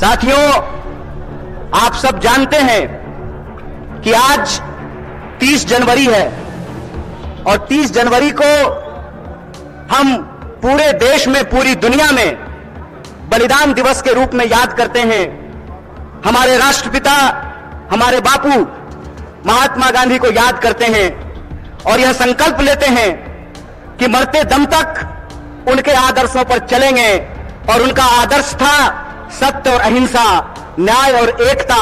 साथियों, आप सब जानते हैं कि आज 30 जनवरी है और 30 जनवरी को हम पूरे देश में, पूरी दुनिया में बलिदान दिवस के रूप में याद करते हैं। हमारे राष्ट्रपिता, हमारे बापू महात्मा गांधी को याद करते हैं और यह संकल्प लेते हैं कि मरते दम तक उनके आदर्शों पर चलेंगे। और उनका आदर्श था सत्य और अहिंसा, न्याय और एकता।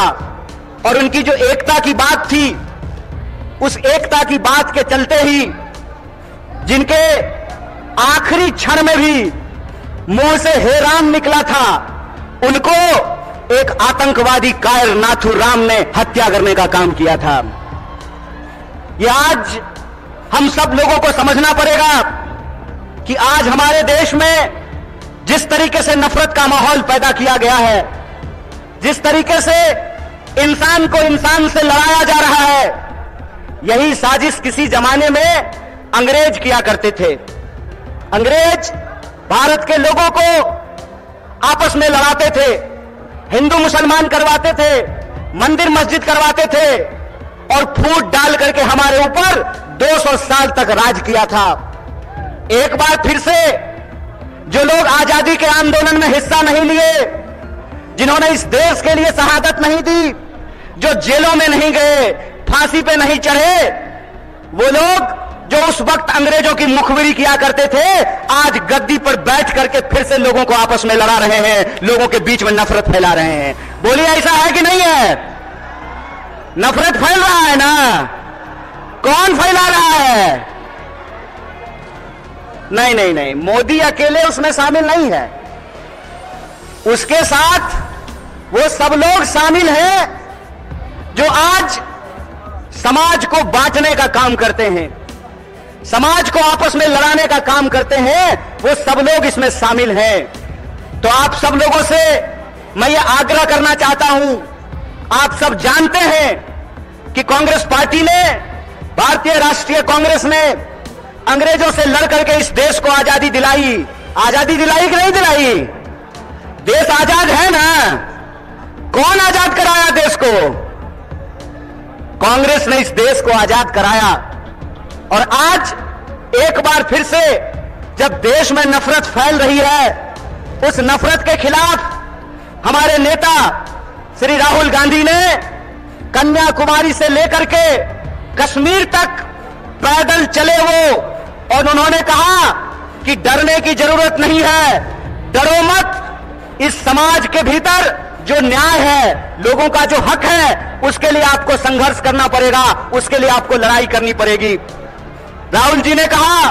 और उनकी जो एकता की बात थी, उस एकता की बात के चलते ही जिनके आखिरी क्षण में भी मुंह से हे राम निकला था, उनको एक आतंकवादी कायर नाथूराम ने हत्या करने का काम किया था। यह आज हम सब लोगों को समझना पड़ेगा कि आज हमारे देश में जिस तरीके से नफरत का माहौल पैदा किया गया है, जिस तरीके से इंसान को इंसान से लड़ाया जा रहा है, यही साजिश किसी जमाने में अंग्रेज किया करते थे। अंग्रेज भारत के लोगों को आपस में लड़ाते थे, हिंदू मुसलमान करवाते थे, मंदिर मस्जिद करवाते थे और फूट डाल करके हमारे ऊपर 200 साल तक राज किया था। एक बार फिर से जो लोग आजादी के आंदोलन में हिस्सा नहीं लिए, जिन्होंने इस देश के लिए शहादत नहीं दी, जो जेलों में नहीं गए, फांसी पे नहीं चढ़े, वो लोग जो उस वक्त अंग्रेजों की मुखबिरी किया करते थे, आज गद्दी पर बैठ करके फिर से लोगों को आपस में लड़ा रहे हैं, लोगों के बीच में नफरत फैला रहे हैं। बोलिए, ऐसा है कि नहीं है? नफरत फैल रहा है ना? कौन फैला रहा है? नहीं नहीं नहीं, मोदी अकेले उसमें शामिल नहीं है, उसके साथ वो सब लोग शामिल हैं जो आज समाज को बांटने का काम करते हैं, समाज को आपस में लड़ाने का काम करते हैं। वो सब लोग इसमें शामिल हैं। तो आप सब लोगों से मैं ये आग्रह करना चाहता हूं, आप सब जानते हैं कि कांग्रेस पार्टी ने, भारतीय राष्ट्रीय कांग्रेस ने अंग्रेजों से लड़ करके इस देश को आजादी दिलाई। आजादी दिलाई कि नहीं दिलाई? देश आजाद है ना? कौन आजाद कराया देश को? कांग्रेस ने इस देश को आजाद कराया। और आज एक बार फिर से जब देश में नफरत फैल रही है, उस नफरत के खिलाफ हमारे नेता श्री राहुल गांधी ने कन्याकुमारी से लेकर के कश्मीर तक पैदल चले वो, और उन्होंने कहा कि डरने की जरूरत नहीं है, डरो मत। इस समाज के भीतर जो न्याय है, लोगों का जो हक है, उसके लिए आपको संघर्ष करना पड़ेगा, उसके लिए आपको लड़ाई करनी पड़ेगी। राहुल जी ने कहा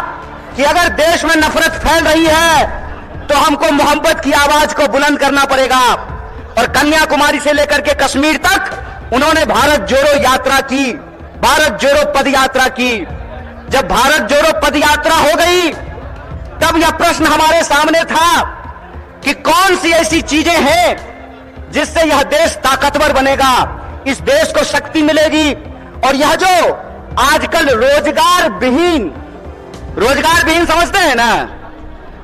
कि अगर देश में नफरत फैल रही है तो हमको मोहब्बत की आवाज को बुलंद करना पड़ेगा। और कन्याकुमारी से लेकर के कश्मीर तक उन्होंने भारत जोड़ो यात्रा की, भारत जोड़ो पद यात्रा की। जब भारत जोड़ो पद यात्रा हो गई, तब यह प्रश्न हमारे सामने था कि कौन सी ऐसी चीजें हैं जिससे यह देश ताकतवर बनेगा, इस देश को शक्ति मिलेगी। और यह जो आजकल रोजगार विहीन समझते हैं ना?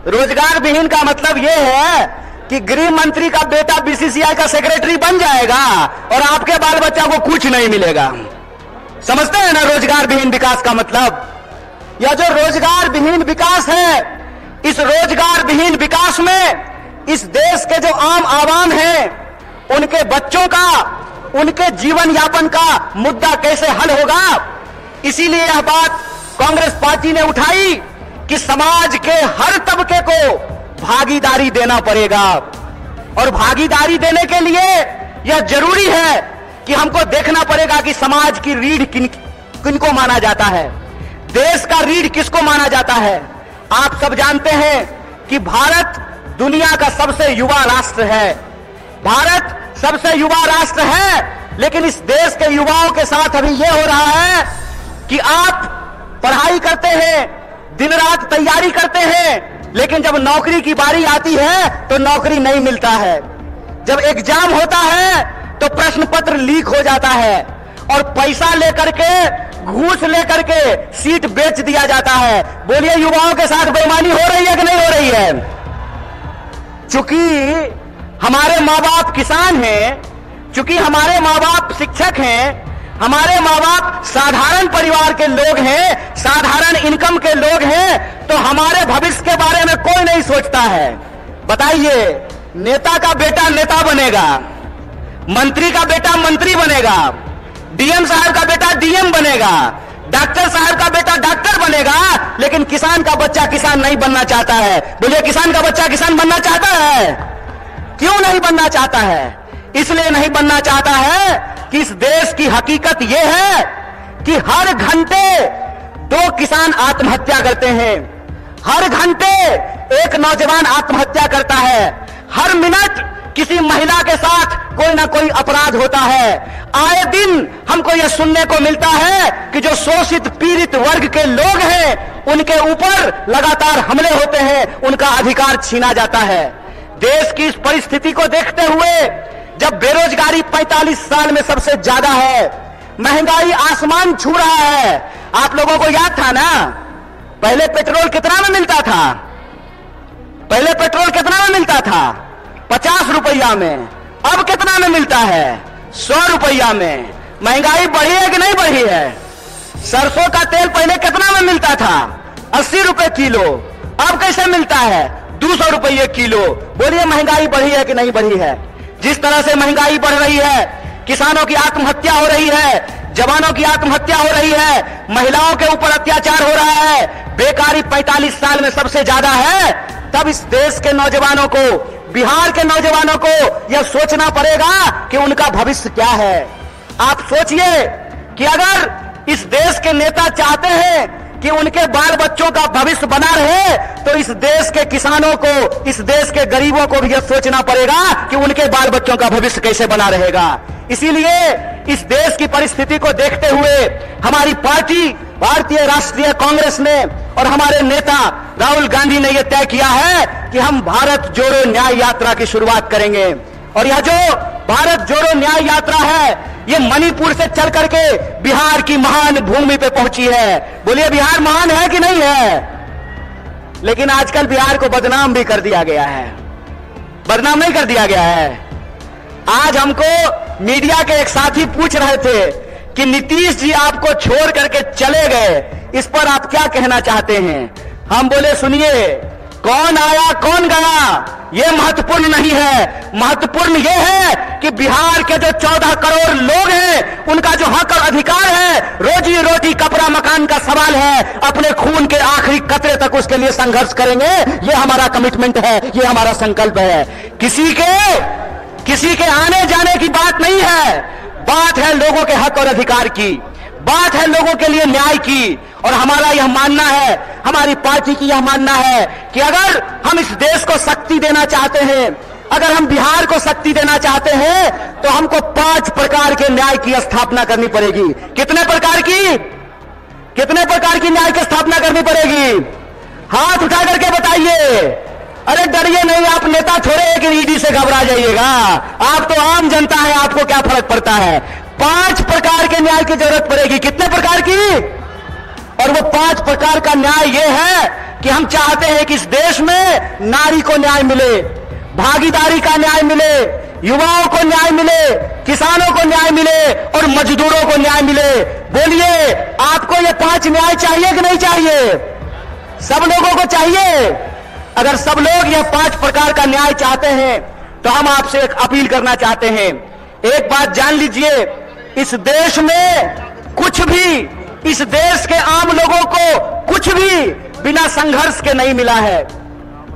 रोजगार विहीन का मतलब यह है कि गृह मंत्री का बेटा बीसीसीआई का सेक्रेटरी बन जाएगा और आपके बाल बच्चा को कुछ नहीं मिलेगा। समझते हैं ना रोजगार विहीन विकास का मतलब? यह जो रोजगार विहीन विकास है, इस रोजगार विहीन विकास में इस देश के जो आम आवाम हैं, उनके बच्चों का, उनके जीवन यापन का मुद्दा कैसे हल होगा। इसीलिए यह बात कांग्रेस पार्टी ने उठाई कि समाज के हर तबके को भागीदारी देना पड़ेगा। और भागीदारी देने के लिए यह जरूरी है कि हमको देखना पड़ेगा कि समाज की रीढ़ किनको माना जाता है, देश का रीढ़ किसको माना जाता है। आप सब जानते हैं कि भारत दुनिया का सबसे युवा राष्ट्र है, भारत सबसे युवा राष्ट्र है। लेकिन इस देश के युवाओं के साथ अभी यह हो रहा है कि आप पढ़ाई करते हैं, दिन रात तैयारी करते हैं, लेकिन जब नौकरी की बारी आती है तो नौकरी नहीं मिलता है। जब एग्जाम होता है तो प्रश्न पत्र लीक हो जाता है और पैसा लेकर के, घूस लेकर के सीट बेच दिया जाता है। बोलिए, युवाओं के साथ बेईमानी हो रही है कि नहीं हो रही है? चूंकि हमारे माँ बाप किसान हैं, चूंकि हमारे माँ बाप शिक्षक हैं, हमारे माँ बाप साधारण परिवार के लोग हैं, साधारण इनकम के लोग हैं, तो हमारे भविष्य के बारे में कोई नहीं सोचता है। बताइए, नेता का बेटा नेता बनेगा, मंत्री का बेटा मंत्री बनेगा, डीएम साहब का बेटा डीएम बनेगा, डॉक्टर साहब का बेटा डॉक्टर बनेगा, लेकिन किसान का बच्चा किसान नहीं बनना चाहता है। बोलिए, किसान का बच्चा किसान बनना चाहता है? क्यों नहीं बनना चाहता है? इसलिए नहीं बनना चाहता है कि इस देश की हकीकत यह है कि हर घंटे 2 किसान आत्महत्या करते हैं, हर घंटे एक नौजवान आत्महत्या करता है, हर मिनट किसी महिला के साथ कोई ना कोई अपराध होता है। आए दिन हमको यह सुनने को मिलता है कि जो शोषित पीड़ित वर्ग के लोग हैं उनके ऊपर लगातार हमले होते हैं, उनका अधिकार छीना जाता है। देश की इस परिस्थिति को देखते हुए, जब बेरोजगारी 45 साल में सबसे ज्यादा है, महंगाई आसमान छू रहा है, आप लोगों को याद था ना, पहले पेट्रोल कितना में मिलता था? पहले पेट्रोल कितना में मिलता था? 50 रुपया में। अब कितना में मिलता है? 100 रुपया में। महंगाई बढ़ी है कि नहीं बढ़ी है? सरसों का तेल पहले कितना में मिलता था? 80 रुपए किलो। अब कैसे मिलता है? 200 रुपये किलो। बोलिए, महंगाई बढ़ी है कि नहीं बढ़ी है? जिस तरह से महंगाई बढ़ रही है, किसानों की आत्महत्या हो रही है, जवानों की आत्महत्या हो रही है, महिलाओं के ऊपर अत्याचार हो रहा है, बेकारी 45 साल में सबसे ज्यादा है, तब इस देश के नौजवानों को, बिहार के नौजवानों को यह सोचना पड़ेगा कि उनका भविष्य क्या है। आप सोचिए कि अगर इस देश के नेता चाहते हैं कि उनके बाल बच्चों का भविष्य बना रहे, तो इस देश के किसानों को, इस देश के गरीबों को भी यह सोचना पड़ेगा कि उनके बाल बच्चों का भविष्य कैसे बना रहेगा। इसीलिए इस देश की परिस्थिति को देखते हुए हमारी पार्टी भारतीय राष्ट्रीय कांग्रेस ने और हमारे नेता राहुल गांधी ने यह तय किया है कि हम भारत जोड़ो न्याय यात्रा की शुरुआत करेंगे। और यह जो भारत जोड़ो न्याय यात्रा है, ये मणिपुर से चल करके बिहार की महान भूमि पे पहुंची है। बोलिए, बिहार महान है कि नहीं है? लेकिन आजकल बिहार को बदनाम भी कर दिया गया है। बदनाम नहीं कर दिया गया है। आज हमको मीडिया के एक साथी पूछ रहे थे कि नीतीश जी आपको छोड़ करके चले गए, इस पर आप क्या कहना चाहते हैं? हम बोले, सुनिए, कौन आया कौन गया ये महत्वपूर्ण नहीं है। महत्वपूर्ण ये है कि बिहार के जो 14 करोड़ लोग हैं, उनका जो हक और अधिकार है, रोजी रोटी कपड़ा मकान का सवाल है, अपने खून के आखिरी कतरे तक उसके लिए संघर्ष करेंगे। ये हमारा कमिटमेंट है, ये हमारा संकल्प है। किसी के आने जाने की बात नहीं है, बात है लोगों के हक और अधिकार की, बात है लोगों के लिए न्याय की। और हमारा यह मानना है, हमारी पार्टी की यह मानना है कि अगर हम इस देश को शक्ति देना चाहते हैं, अगर हम बिहार को शक्ति देना चाहते हैं, तो हमको 5 प्रकार के न्याय की स्थापना करनी पड़ेगी। कितने प्रकार की न्याय की स्थापना करनी पड़ेगी? हाथ उठा करके बताइए। अरे डरिए नहीं, आप नेता थोड़े हैं कि ईडी से घबरा जाइएगा। आप तो आम जनता है, आपको क्या फर्क पड़ता है? 5 प्रकार के न्याय की जरूरत पड़ेगी। कितने प्रकार की? और वो 5 प्रकार का न्याय ये है कि हम चाहते हैं कि इस देश में नारी को न्याय मिले, भागीदारी का न्याय मिले, युवाओं को न्याय मिले, किसानों को न्याय मिले और मजदूरों को न्याय मिले। बोलिए, आपको ये 5 न्याय चाहिए कि नहीं चाहिए? सब लोगों को चाहिए। अगर सब लोग यह 5 प्रकार का न्याय चाहते हैं, तो हम आपसे एक अपील करना चाहते हैं। एक बात जान लीजिए, इस देश में कुछ भी, इस देश के आम लोगों को कुछ भी बिना संघर्ष के नहीं मिला है।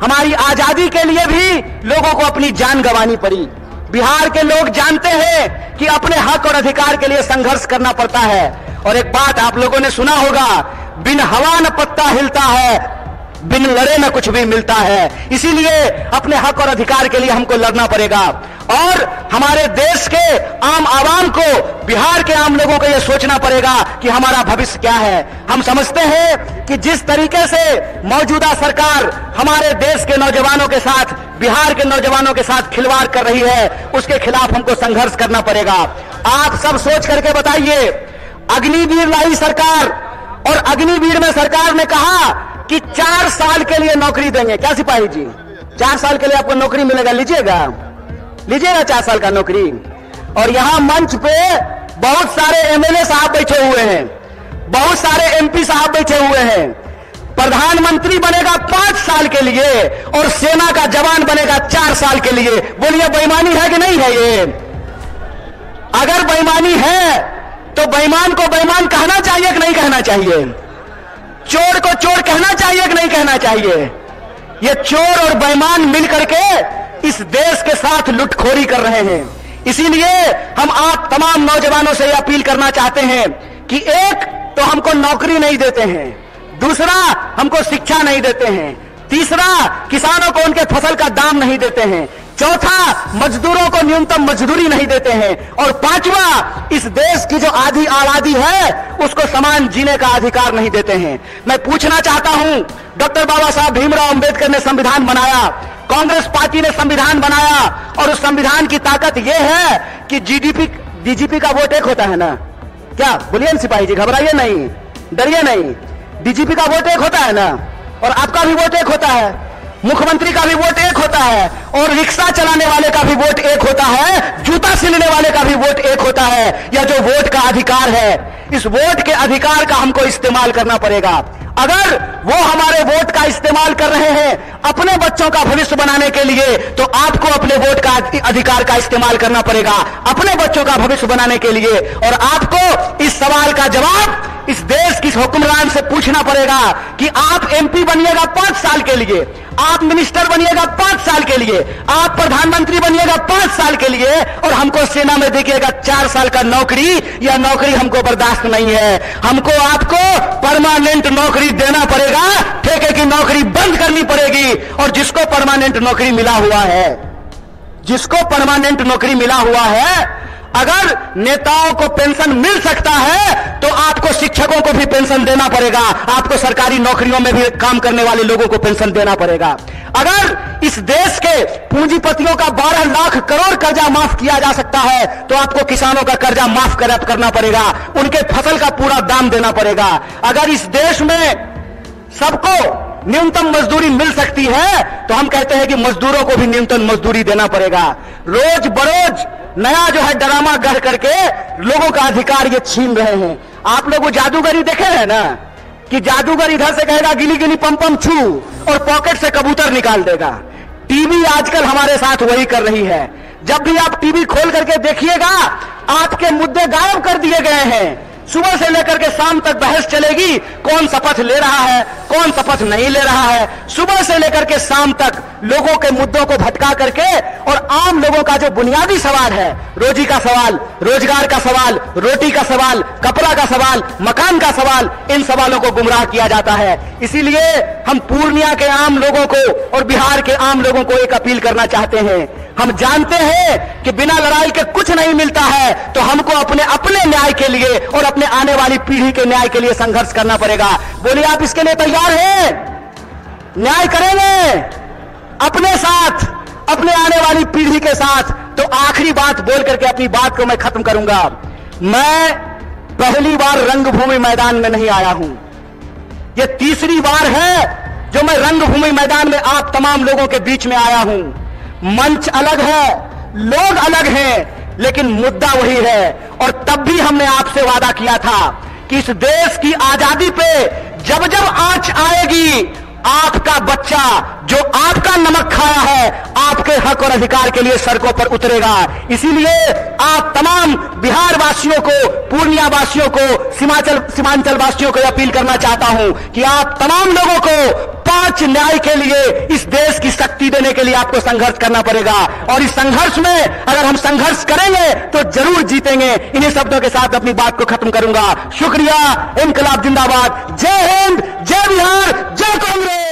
हमारी आजादी के लिए भी लोगों को अपनी जान गंवानी पड़ी। बिहार के लोग जानते हैं कि अपने हक और अधिकार के लिए संघर्ष करना पड़ता है। और एक बात आप लोगों ने सुना होगा, बिन हवा न पत्ता हिलता है, बिन लड़े न कुछ भी मिलता है। इसीलिए अपने हक और अधिकार के लिए हमको लड़ना पड़ेगा। और हमारे देश के आम आवाम को, बिहार के आम लोगों को यह सोचना पड़ेगा कि हमारा भविष्य क्या है। हम समझते हैं कि जिस तरीके से मौजूदा सरकार हमारे देश के नौजवानों के साथ, बिहार के नौजवानों के साथ खिलवाड़ कर रही है, उसके खिलाफ हमको संघर्ष करना पड़ेगा। आप सब सोच करके बताइए, अग्निवीर लाई सरकार, और अग्निवीर में सरकार ने कहा कि 4 साल के लिए नौकरी देंगे। क्या सिपाही जी, 4 साल के लिए आपको नौकरी मिलेगा, लीजिएगा? लीजिएगा 4 साल का नौकरी। और यहां मंच पे बहुत सारे एमएलए साहब बैठे हुए हैं, बहुत सारे एमपी साहब बैठे हुए हैं। प्रधानमंत्री बनेगा 5 साल के लिए और सेना का जवान बनेगा 4 साल के लिए। बोलिए बेईमानी है कि नहीं है? ये अगर बेईमानी है तो बेईमान को बेईमान कहना चाहिए कि नहीं कहना चाहिए? चोर को चोर कहना चाहिए कि नहीं कहना चाहिए? ये चोर और बेईमान मिलकर के इस देश के साथ लुटखोरी कर रहे हैं। इसीलिए हम आप तमाम नौजवानों से अपील करना चाहते हैं कि एक तो हमको नौकरी नहीं देते हैं, दूसरा हमको शिक्षा नहीं देते हैं, तीसरा किसानों को उनके फसल का दाम नहीं देते हैं, चौथा मजदूरों को न्यूनतम मजदूरी नहीं देते हैं, और पांचवा इस देश की जो आधी आबादी है उसको समान जीने का अधिकार नहीं देते हैं। मैं पूछना चाहता हूं, डॉक्टर बाबा साहब भीमराव अंबेडकर ने संविधान बनाया, कांग्रेस पार्टी ने संविधान बनाया, और उस संविधान की ताकत यह है कि डीजीपी का वोट एक होता है ना? क्या बोलिए सिपाही जी, घबराइए नहीं, डरिए नहीं। डीजीपी का वोट एक होता है ना, और आपका भी वोट एक होता है, मुख्यमंत्री का भी वोट एक होता है, और रिक्शा चलाने वाले का भी वोट एक होता है, जूता सिलने वाले का भी वोट एक होता है। यह जो वोट का अधिकार है, इस वोट के अधिकार का हमको इस्तेमाल करना पड़ेगा। अगर वो हमारे वोट का इस्तेमाल कर रहे हैं अपने बच्चों का भविष्य बनाने के लिए, तो आपको अपने वोट का अधिकार का इस्तेमाल करना पड़ेगा अपने बच्चों का भविष्य बनाने के लिए। और आपको इस सवाल का जवाब इस देश की हुक्मरान से पूछना पड़ेगा कि आप एमपी बनिएगा 5 साल के लिए, आप मिनिस्टर बनिएगा 5 साल के लिए, आप प्रधानमंत्री बनिएगा 5 साल के लिए, और हमको सेना में देखिएगा 4 साल का नौकरी। यह नौकरी हमको बर्दाश्त नहीं है। हमको आपको परमानेंट नौकरी देना पड़ेगा, ठेके की नौकरी बंद करनी पड़ेगी। और जिसको परमानेंट नौकरी मिला हुआ है, जिसको परमानेंट नौकरी मिला हुआ है, अगर नेताओं को पेंशन मिल सकता है तो आपको शिक्षकों को भी पेंशन देना पड़ेगा, आपको सरकारी नौकरियों में भी काम करने वाले लोगों को पेंशन देना पड़ेगा। अगर इस देश के पूंजीपतियों का 12 लाख करोड़ कर्जा माफ किया जा सकता है तो आपको किसानों का कर्जा माफ करना पड़ेगा, उनके फसल का पूरा दाम देना पड़ेगा। अगर इस देश में सबको न्यूनतम मजदूरी मिल सकती है तो हम कहते हैं कि मजदूरों को भी न्यूनतम मजदूरी देना पड़ेगा। रोज बरोज नया जो है ड्रामा गढ़ करके लोगों का अधिकार ये छीन रहे हैं। आप लोग वो जादूगरी देखे हैं ना, कि जादूगर इधर से कहेगा गिली गिली पम पम छू, और पॉकेट से कबूतर निकाल देगा। टीवी आजकल हमारे साथ वही कर रही है। जब भी आप टीवी खोल करके देखिएगा, आपके मुद्दे गायब कर दिए गए हैं। सुबह से लेकर के शाम तक बहस चलेगी, कौन शपथ ले रहा है, कौन शपथ नहीं ले रहा है। सुबह से लेकर के शाम तक लोगों के मुद्दों को भटका करके, और आम लोगों का जो बुनियादी सवाल है, रोजी का सवाल, रोजगार का सवाल, रोटी का सवाल, कपड़ा का सवाल, मकान का सवाल, इन सवालों को गुमराह किया जाता है। इसीलिए हम पूर्णिया के आम लोगों को और बिहार के आम लोगों को एक अपील करना चाहते हैं। हम जानते हैं कि बिना लड़ाई के कुछ नहीं मिलता है, तो हमको अपने न्याय के लिए और अपने आने वाली पीढ़ी के न्याय के लिए संघर्ष करना पड़ेगा। बोलिए, आप इसके लिए तैयार हैं? न्याय करेंगे अपने साथ, अपने आने वाली पीढ़ी के साथ। तो आखिरी बात बोल करके अपनी बात को मैं खत्म करूंगा। मैं पहली बार रंगभूमि मैदान में नहीं आया हूं, यह तीसरी बार है जो मैं रंगभूमि मैदान में आप तमाम लोगों के बीच में आया हूं। मंच अलग है, लोग अलग हैं, लेकिन मुद्दा वही है। और तब भी हमने आपसे वादा किया था कि इस देश की आजादी पे जब जब आंच आएगी, आपका बच्चा जो आपका नमक खाया है, आपके हक और अधिकार के लिए सड़कों पर उतरेगा। इसीलिए आप तमाम बिहार वासियों को, पूर्णिया वासियों को, सीमांचल वासियों को अपील करना चाहता हूं कि आप तमाम लोगों को 5 न्याय के लिए इस देश की शक्ति देने के लिए आपको संघर्ष करना पड़ेगा। और इस संघर्ष में अगर हम संघर्ष करेंगे तो जरूर जीतेंगे। इन्हीं शब्दों के साथ अपनी बात को खत्म करूंगा। शुक्रिया। इनकलाब जिंदाबाद। जय हिंद, जय बिहार, जय कांग्रेस।